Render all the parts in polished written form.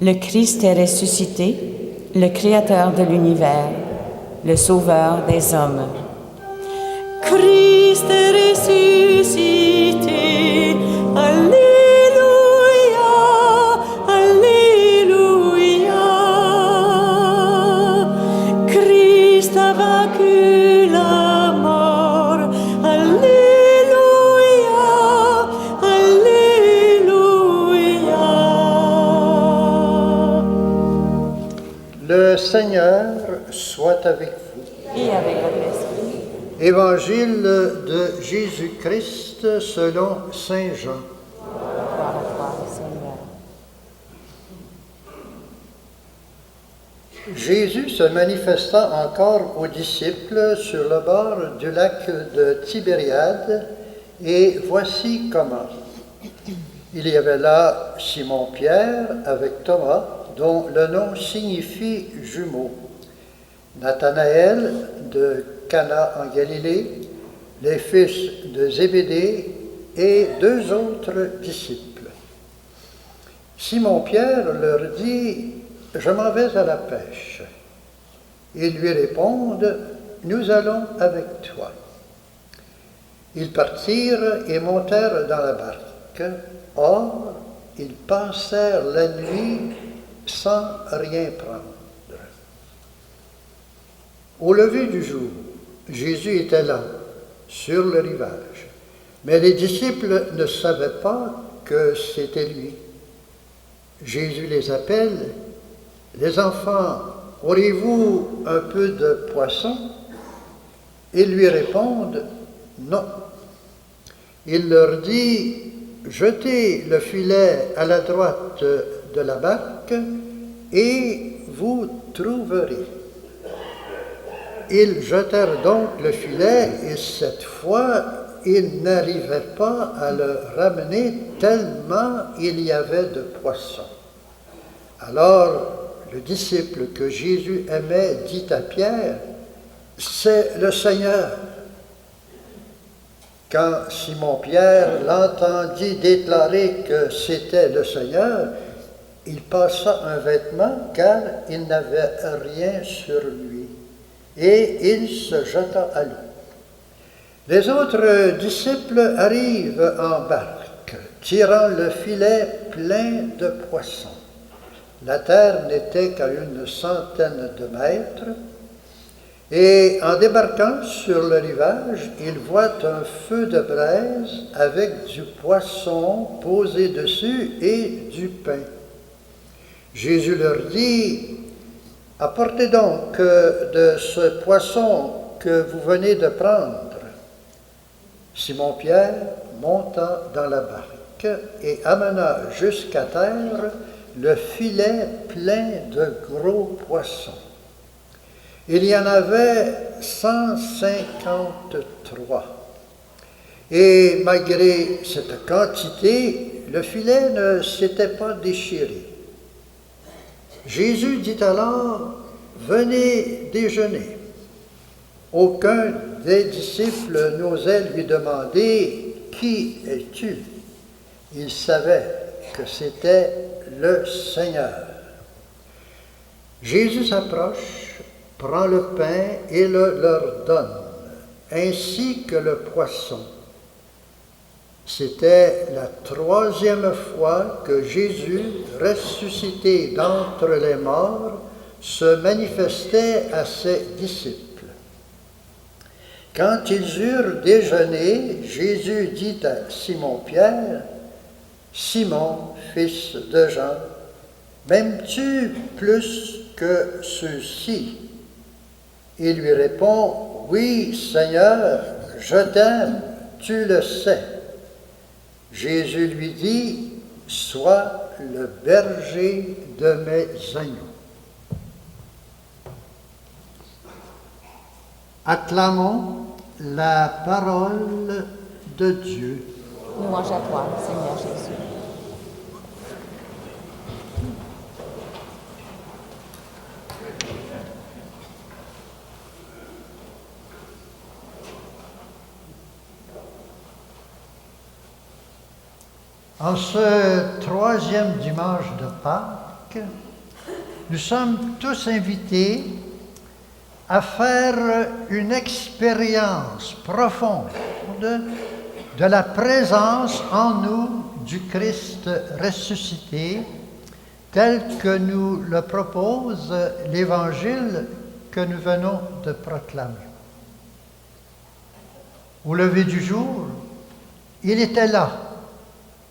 Le Christ est ressuscité, le Créateur de l'univers, le Sauveur des hommes. Christ est ressuscité, Alléluia, Alléluia. Christ a vaincu la mort, Alléluia, Alléluia. Le Seigneur soit avec vous. Et avec votre esprit. Évangile de Jésus-Christ selon Saint Jean. Gloire à toi, Seigneur. Jésus se manifesta encore aux disciples sur le bord du lac de Tibériade, et voici comment. Il y avait là Simon-Pierre avec Thomas, dont le nom signifie jumeau, Nathanaël de Cana en Galilée, les fils de Zébédée et 2 autres disciples. Simon-Pierre leur dit « Je m'en vais à la pêche. » Ils lui répondent « Nous allons avec toi. » Ils partirent et montèrent dans la barque. Or, ils passèrent la nuit sans rien prendre. Au lever du jour, Jésus était là, sur le rivage, mais les disciples ne savaient pas que c'était lui. Jésus les appelle, « Les enfants, aurez-vous un peu de poisson ?» Ils lui répondent, « Non. » Il leur dit, « Jetez le filet à la droite de la barque et vous trouverez. » Ils jetèrent donc le filet et cette fois, ils n'arrivaient pas à le ramener tellement il y avait de poissons. Alors, le disciple que Jésus aimait dit à Pierre, « C'est le Seigneur. » Quand Simon-Pierre l'entendit déclarer que c'était le Seigneur, il passa un vêtement car il n'avait rien sur lui. Et il se jeta à l'eau. Les autres disciples arrivent en barque, tirant le filet plein de poissons. La terre n'était qu'à 100 mètres, et en débarquant sur le rivage, ils voient un feu de braise avec du poisson posé dessus et du pain. Jésus leur dit, « Apportez donc de ce poisson que vous venez de prendre. » Simon-Pierre monta dans la barque et amena jusqu'à terre le filet plein de gros poissons. Il y en avait 153. Et malgré cette quantité, le filet ne s'était pas déchiré. Jésus dit alors, « Venez déjeuner. » Aucun des disciples n'osait lui demander, « Qui es-tu » Il savait que c'était le Seigneur. Jésus s'approche, prend le pain et le leur donne, ainsi que le poisson. C'était la 3e fois que Jésus, ressuscité d'entre les morts, se manifestait à ses disciples. Quand ils eurent déjeuné, Jésus dit à Simon-Pierre, « Simon, fils de Jean, m'aimes-tu plus que ceux-ci » Il lui répond, « Oui, Seigneur, je t'aime, tu le sais. » Jésus lui dit, « Sois le berger de mes agneaux. » Acclamons la parole de Dieu. Louange à toi, Seigneur Jésus. En ce 3e dimanche de Pâques, Pâques, nous sommes tous invités à faire une expérience profonde de la présence en nous du Christ ressuscité, tel que nous le propose l'Évangile que nous venons de proclamer. Au lever du jour, il était là,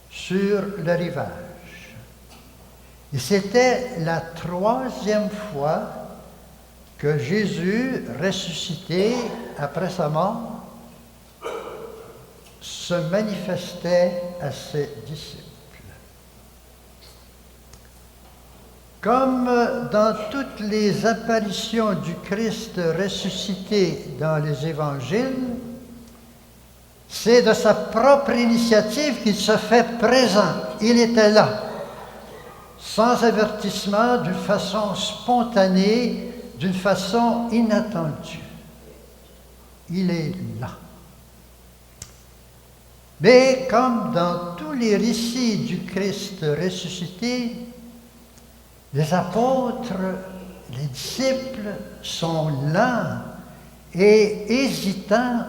sur le rivage. Et c'était la 3e fois que Jésus, ressuscité après sa mort, se manifestait à ses disciples. Comme dans toutes les apparitions du Christ ressuscité dans les évangiles, c'est de sa propre initiative qu'il se fait présent. Il était là, sans avertissement, d'une façon spontanée, d'une façon inattendue. Il est là. Mais comme dans tous les récits du Christ ressuscité, les apôtres, les disciples sont lents et hésitants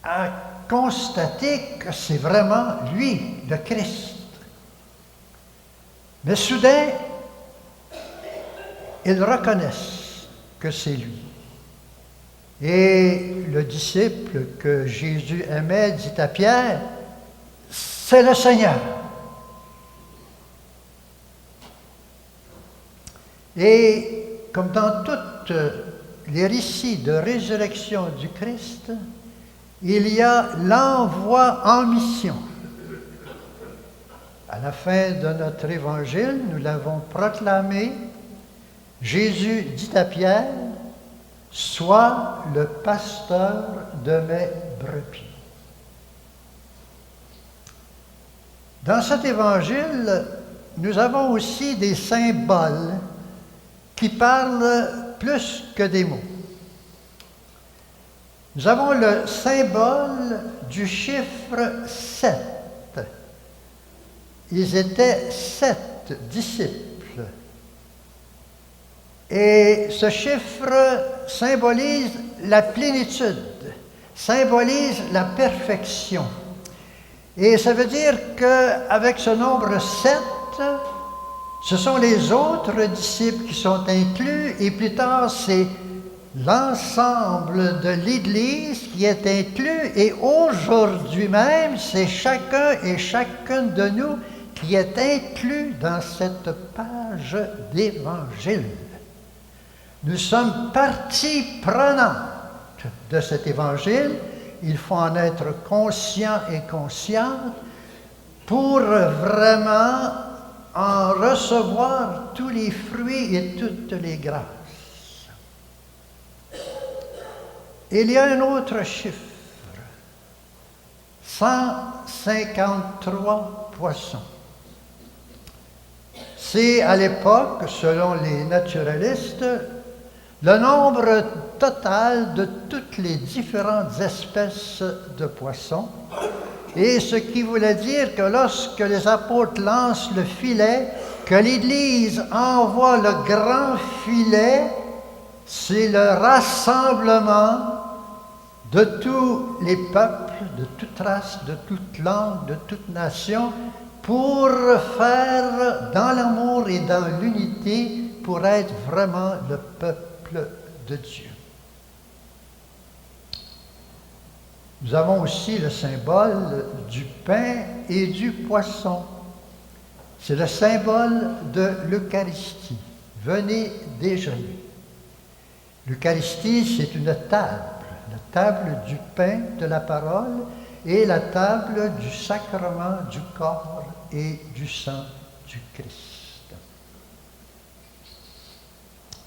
à constater que c'est vraiment lui, le Christ. Mais soudain, ils reconnaissent que c'est lui. Et le disciple que Jésus aimait dit à Pierre, « C'est le Seigneur ». Et comme dans tous les récits de résurrection du Christ, il y a l'envoi en mission. À la fin de notre évangile, nous l'avons proclamé, Jésus dit à Pierre, « Sois le pasteur de mes brebis ». Dans cet évangile, nous avons aussi des symboles qui parlent plus que des mots. Nous avons le symbole du chiffre 7. Ils étaient 7 disciples. Et ce chiffre symbolise la plénitude, symbolise la perfection. Et ça veut dire qu'avec ce nombre 7, ce sont les autres disciples qui sont inclus, et plus tard, c'est l'ensemble de l'Église qui est inclus, et aujourd'hui même, c'est chacun et chacune de nous qui est inclus dans cette page d'Évangile. Nous sommes partie prenante de cet Évangile. Il faut en être conscient et consciente pour vraiment en recevoir tous les fruits et toutes les grâces. Il y a un autre chiffre, 153 poissons. C'est à l'époque, selon les naturalistes, le nombre total de toutes les différentes espèces de poissons, et ce qui voulait dire que lorsque les apôtres lancent le filet, que l'Église envoie le grand filet, c'est le rassemblement de tous les peuples, de toute race, de toute langue, de toute nation, pour faire dans l'amour et dans l'unité, pour être vraiment le peuple de Dieu. Nous avons aussi le symbole du pain et du poisson. C'est le symbole de l'Eucharistie. Venez déjeuner. L'Eucharistie, c'est une table, la table du pain de la parole et la table du sacrement du corps et du sang du Christ.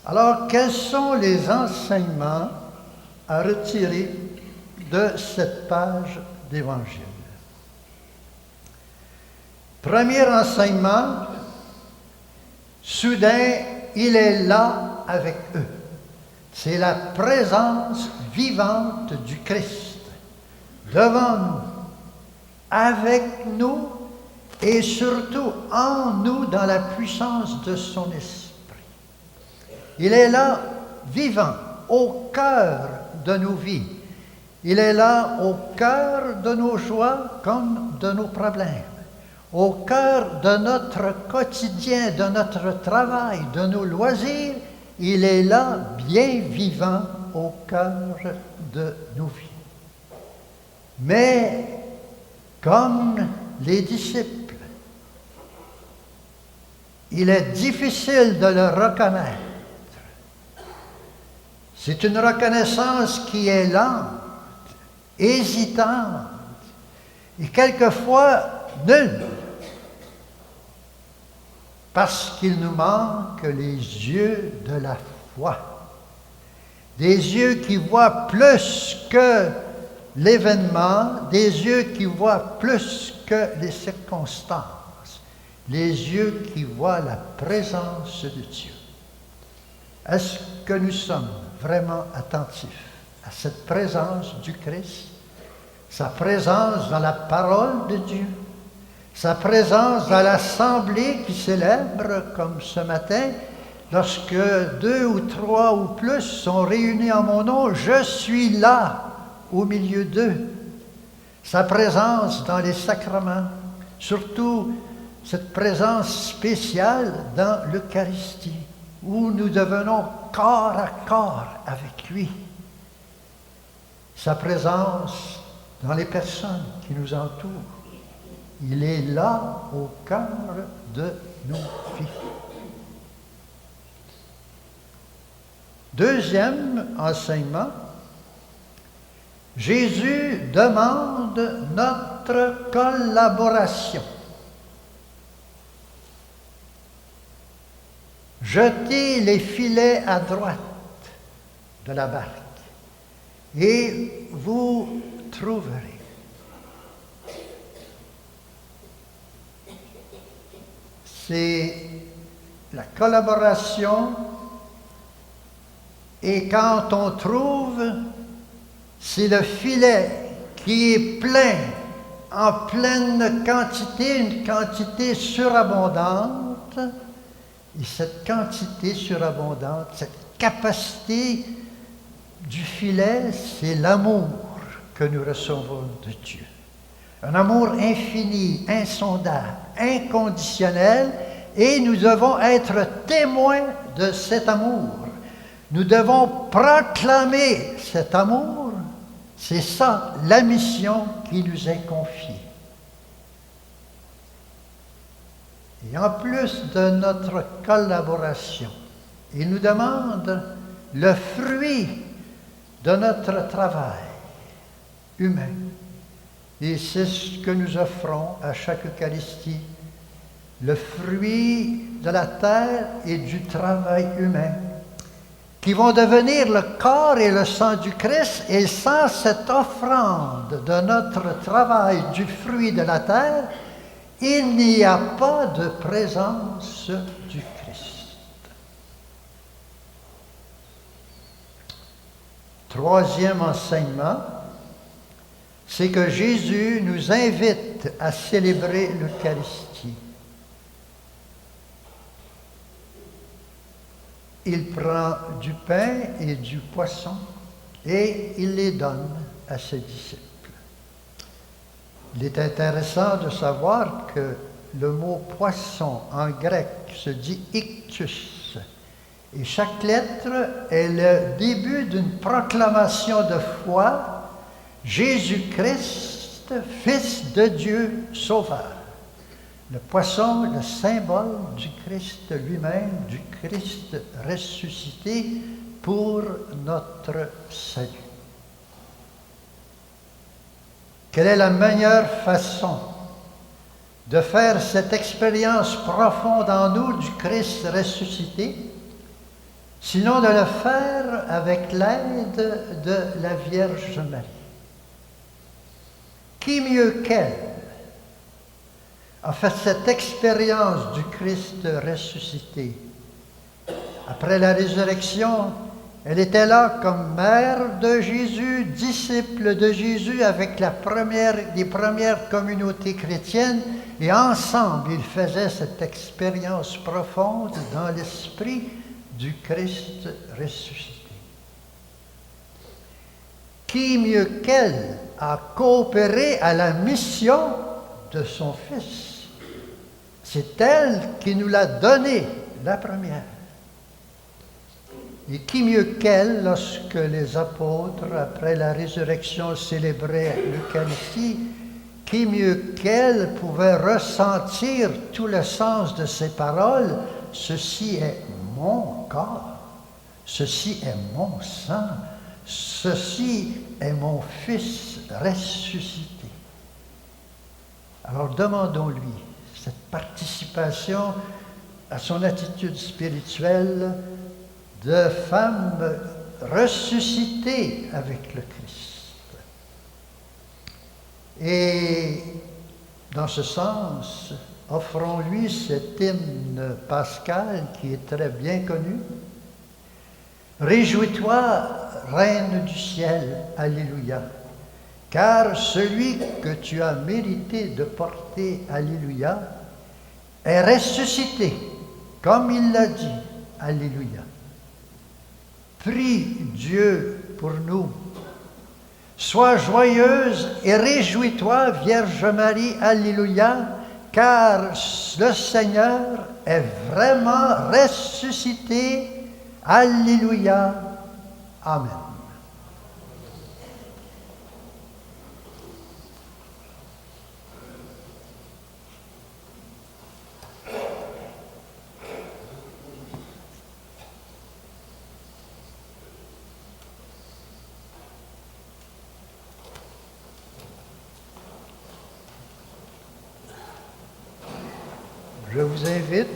Alors, quels sont les enseignements à retirer de cette page d'Évangile? Premier enseignement, soudain, il est là avec eux. C'est la présence vivante du Christ devant nous, avec nous et surtout en nous dans la puissance de son esprit. Il est là, vivant, au cœur de nos vies. Il est là au cœur de nos joies comme de nos problèmes, au cœur de notre quotidien, de notre travail, de nos loisirs. Il est là, bien vivant, au cœur de nos vies. Mais, comme les disciples, il est difficile de le reconnaître. C'est une reconnaissance qui est lente, hésitante et quelquefois nulle, parce qu'il nous manque les yeux de la foi. Des yeux qui voient plus que l'événement, des yeux qui voient plus que les circonstances, les yeux qui voient la présence de Dieu. Est-ce que nous sommes vraiment attentifs à cette présence du Christ, sa présence dans la parole de Dieu, sa présence dans l'assemblée qui célèbre, comme ce matin, lorsque 2 ou 3 ou plus sont réunis en mon nom, je suis là au milieu d'eux. Sa présence dans les sacrements, surtout cette présence spéciale dans l'Eucharistie, où nous devenons corps à corps avec lui. Sa présence dans les personnes qui nous entourent. Il est là au cœur de nos vies. Deuxième enseignement, Jésus demande notre collaboration. Jetez les filets à droite de la barque et vous trouverez. C'est la collaboration, et quand on trouve, c'est le filet qui est plein, en pleine quantité, une quantité surabondante. Et cette quantité surabondante, cette capacité du filet, c'est l'amour que nous recevons de Dieu. Un amour infini, insondable, inconditionnel, et nous devons être témoins de cet amour. Nous devons proclamer cet amour. C'est ça, la mission qui nous est confiée. Et en plus de notre collaboration, il nous demande le fruit de notre travail humain. Et c'est ce que nous offrons à chaque Eucharistie, le fruit de la terre et du travail humain, qui vont devenir le corps et le sang du Christ, et sans cette offrande de notre travail du fruit de la terre, il n'y a pas de présence du Christ. Troisième enseignement, c'est que Jésus nous invite à célébrer l'Eucharistie. Il prend du pain et du poisson et il les donne à ses disciples. Il est intéressant de savoir que le mot poisson en grec se dit ictus, et chaque lettre est le début d'une proclamation de foi: Jésus-Christ, Fils de Dieu, Sauveur. Le poisson, le symbole du Christ lui-même, du Christ ressuscité pour notre salut. Quelle est la meilleure façon de faire cette expérience profonde en nous du Christ ressuscité, sinon de le faire avec l'aide de la Vierge Marie? Qui mieux qu'elle a fait cette expérience du Christ ressuscité? Après la résurrection, Elle était là comme mère de Jésus, disciple de Jésus avec les premières communautés chrétiennes, et ensemble, ils faisaient cette expérience profonde dans l'esprit du Christ ressuscité. Qui mieux qu'elle a coopéré à la mission de son Fils? C'est elle qui nous l'a donné, la première. Et qui mieux qu'elle, lorsque les apôtres, après la résurrection, célébraient l'Eucharistie, qui mieux qu'elle pouvait ressentir tout le sens de ces paroles? Ceci est mon corps, ceci est mon sang, ceci est mon Fils ressuscité. Alors demandons-lui cette participation à son attitude spirituelle de femme ressuscitée avec le Christ. Et dans ce sens, offrons-lui cet hymne pascal qui est très bien connu. Réjouis-toi, Reine du ciel, Alléluia, car celui que tu as mérité de porter, Alléluia, est ressuscité, comme il l'a dit, Alléluia. Prie Dieu pour nous. Sois joyeuse et réjouis-toi, Vierge Marie, Alléluia, car le Seigneur est vraiment ressuscité, Alléluia, Amen. Je vous invite